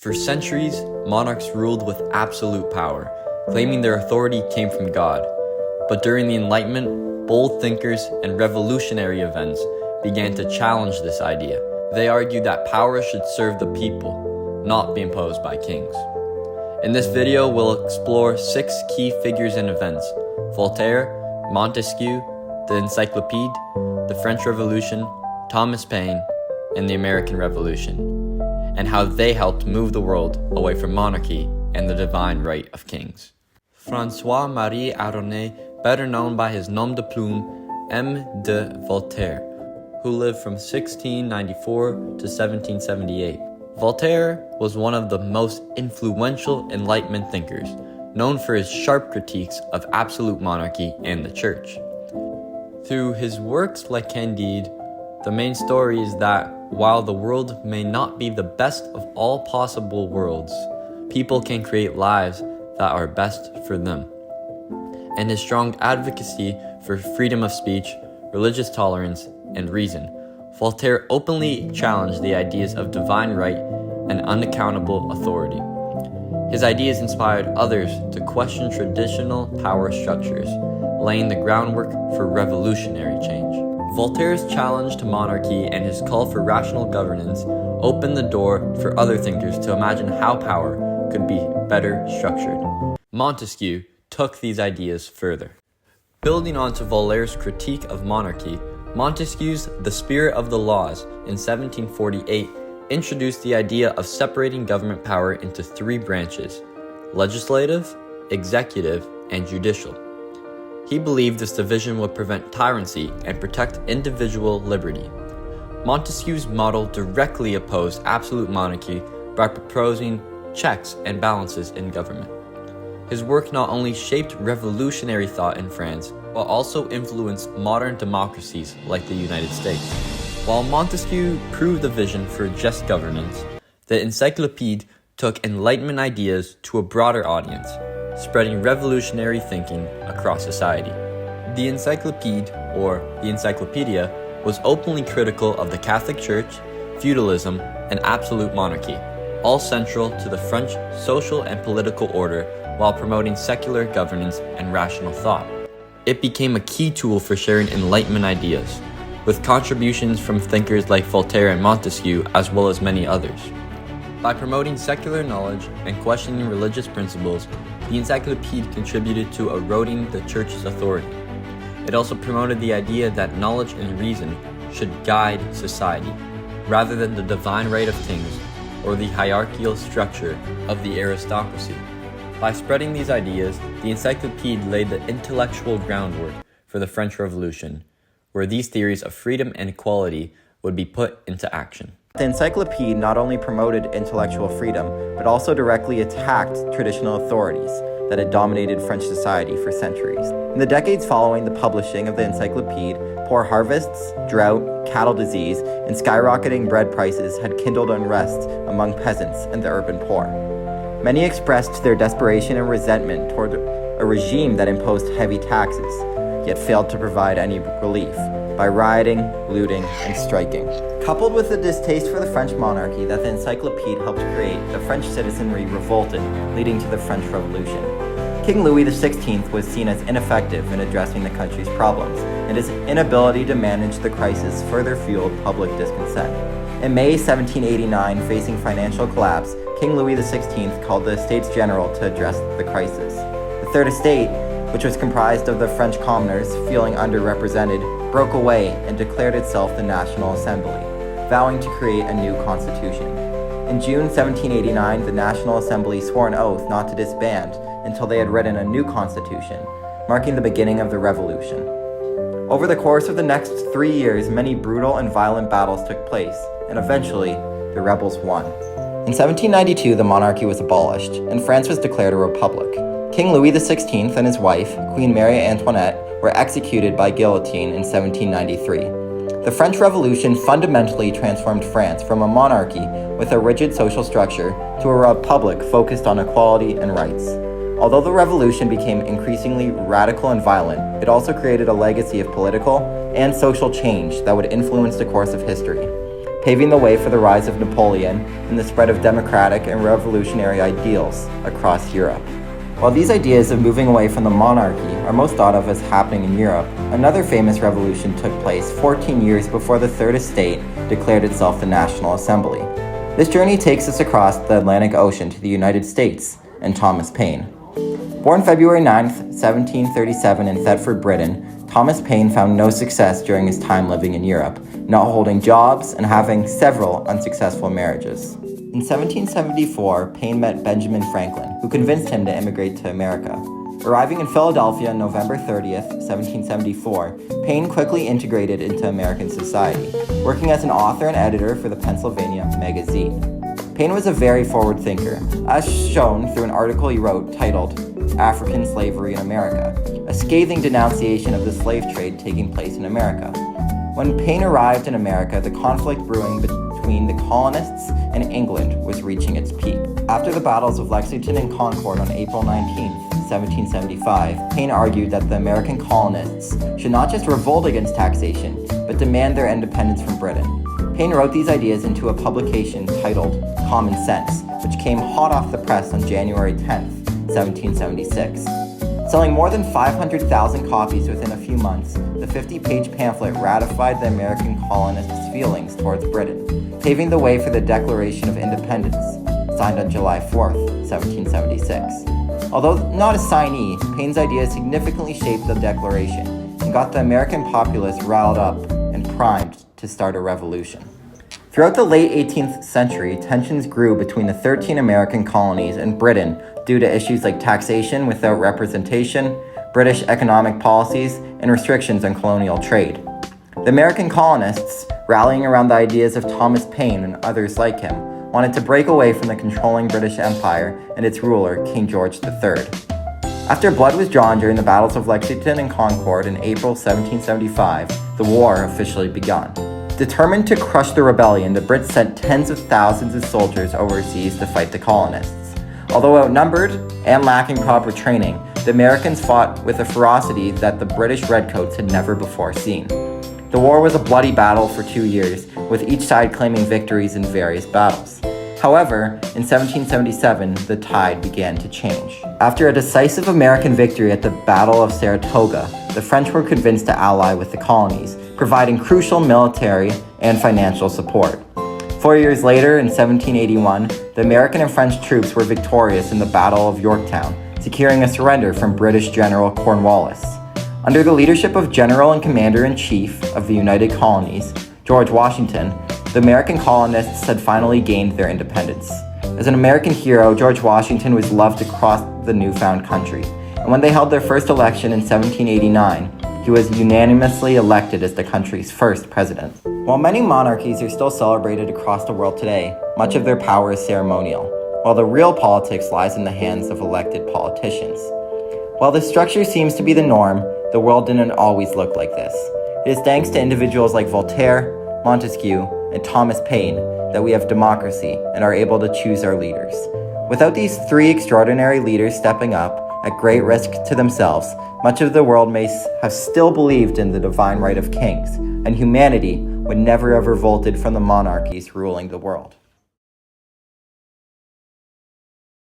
For centuries, monarchs ruled with absolute power, claiming their authority came from God. But during the Enlightenment, bold thinkers and revolutionary events began to challenge this idea. They argued that power should serve the people, not be imposed by kings. In this video, we'll explore 6 key figures and events: Voltaire, Montesquieu, the Encyclopédie, the French Revolution, Thomas Paine, and the American Revolution, and how they helped move the world away from monarchy and the divine right of kings. François-Marie Aronnet, better known by his nom de plume, M. de Voltaire, who lived from 1694 to 1778. Voltaire was one of the most influential Enlightenment thinkers, known for his sharp critiques of absolute monarchy and the church. Through his works like Candide, the main story is that while the world may not be the best of all possible worlds, people can create lives that are best for them. And his strong advocacy for freedom of speech, religious tolerance, and reason, Voltaire openly challenged the ideas of divine right and unaccountable authority. His ideas inspired others to question traditional power structures, laying the groundwork for revolutionary change. Voltaire's challenge to monarchy and his call for rational governance opened the door for other thinkers to imagine how power could be better structured. Montesquieu took these ideas further. Building onto Voltaire's critique of monarchy, Montesquieu's The Spirit of the Laws in 1748 introduced the idea of separating government power into 3 branches: legislative, executive, and judicial. He believed this division would prevent tyranny and protect individual liberty. Montesquieu's model directly opposed absolute monarchy by proposing checks and balances in government. His work not only shaped revolutionary thought in France, but also influenced modern democracies like the United States. While Montesquieu proved the vision for just governance, the Encyclopédie took Enlightenment ideas to a broader audience, spreading revolutionary thinking across society. The Encyclopédie, or the Encyclopedia, was openly critical of the Catholic Church, feudalism, and absolute monarchy, all central to the French social and political order while promoting secular governance and rational thought. It became a key tool for sharing Enlightenment ideas, with contributions from thinkers like Voltaire and Montesquieu, as well as many others. By promoting secular knowledge and questioning religious principles, the Encyclopédie contributed to eroding the Church's authority. It also promoted the idea that knowledge and reason should guide society, rather than the divine right of kings or the hierarchical structure of the aristocracy. By spreading these ideas, the Encyclopédie laid the intellectual groundwork for the French Revolution, where these theories of freedom and equality would be put into action. The Encyclopédie not only promoted intellectual freedom, but also directly attacked traditional authorities that had dominated French society for centuries. In the decades following the publishing of the Encyclopédie, poor harvests, drought, cattle disease, and skyrocketing bread prices had kindled unrest among peasants and the urban poor. Many expressed their desperation and resentment toward a regime that imposed heavy taxes, yet failed to provide any relief by rioting, looting, and striking. Coupled with the distaste for the French monarchy that the Encyclopédie helped create, the French citizenry revolted, leading to the French Revolution. King Louis XVI was seen as ineffective in addressing the country's problems, and his inability to manage the crisis further fueled public discontent. In May 1789, facing financial collapse, King Louis XVI called the Estates General to address the crisis. The Third Estate, which was comprised of the French commoners feeling underrepresented, broke away and declared itself the National Assembly, vowing to create a new constitution. In June 1789, the National Assembly swore an oath not to disband until they had written a new constitution, marking the beginning of the Revolution. Over the course of the next 3 years, many brutal and violent battles took place, and eventually, the rebels won. In 1792, the monarchy was abolished, and France was declared a republic. King Louis XVI and his wife, Queen Marie Antoinette, were executed by guillotine in 1793. The French Revolution fundamentally transformed France from a monarchy with a rigid social structure to a republic focused on equality and rights. Although the revolution became increasingly radical and violent, it also created a legacy of political and social change that would influence the course of history. paving the way for the rise of Napoleon and the spread of democratic and revolutionary ideals across Europe. While these ideas of moving away from the monarchy are most thought of as happening in Europe, another famous revolution took place 14 years before the Third Estate declared itself the National Assembly. This journey takes us across the Atlantic Ocean to the United States and Thomas Paine. Born February 9, 1737 in Thetford, Britain, Thomas Paine found no success during his time living in Europe, not holding jobs and having several unsuccessful marriages. In 1774, Paine met Benjamin Franklin, who convinced him to immigrate to America. Arriving in Philadelphia on November 30th, 1774, Paine quickly integrated into American society, working as an author and editor for the Pennsylvania Magazine. Paine was a very forward thinker, as shown through an article he wrote titled African Slavery in America, a scathing denunciation of the slave trade taking place in America. When Paine arrived in America, the conflict brewing between the colonists and England was reaching its peak. After the battles of Lexington and Concord on April 19, 1775, Paine argued that the American colonists should not just revolt against taxation, but demand their independence from Britain. Paine wrote these ideas into a publication titled Common Sense, which came hot off the press on January 10, 1776. Selling more than 500,000 copies within a few months, the 50-page pamphlet ratified the American colonists' feelings towards Britain, paving the way for the Declaration of Independence, signed on July 4, 1776. Although not a signee, Paine's ideas significantly shaped the Declaration and got the American populace riled up and primed to start a revolution. Throughout the late 18th century, tensions grew between the 13 American colonies and Britain due to issues like taxation without representation, British economic policies, and restrictions on colonial trade. The American colonists, rallying around the ideas of Thomas Paine and others like him, wanted to break away from the controlling British Empire and its ruler, King George III. After blood was drawn during the battles of Lexington and Concord in April 1775, the war officially begun. Determined to crush the rebellion, the Brits sent tens of thousands of soldiers overseas to fight the colonists. Although outnumbered and lacking proper training, the Americans fought with a ferocity that the British redcoats had never before seen. The war was a bloody battle for 2 years, with each side claiming victories in various battles. However, in 1777, the tide began to change. After a decisive American victory at the Battle of Saratoga, the French were convinced to ally with the colonies, providing crucial military and financial support. 4 years later, in 1781, the American and French troops were victorious in the Battle of Yorktown, securing a surrender from British General Cornwallis. Under the leadership of General and Commander-in-Chief of the United Colonies, George Washington, the American colonists had finally gained their independence. As an American hero, George Washington was loved across the newfound country, and when they held their first election in 1789, he was unanimously elected as the country's first president. While many monarchies are still celebrated across the world today, much of their power is ceremonial, while the real politics lies in the hands of elected politicians. While this structure seems to be the norm, the world didn't always look like this. It is thanks to individuals like Voltaire, Montesquieu, and Thomas Paine that we have democracy and are able to choose our leaders. Without these three extraordinary leaders stepping up, at great risk to themselves, much of the world may have still believed in the divine right of kings, and humanity would never have revolted from the monarchies ruling the world.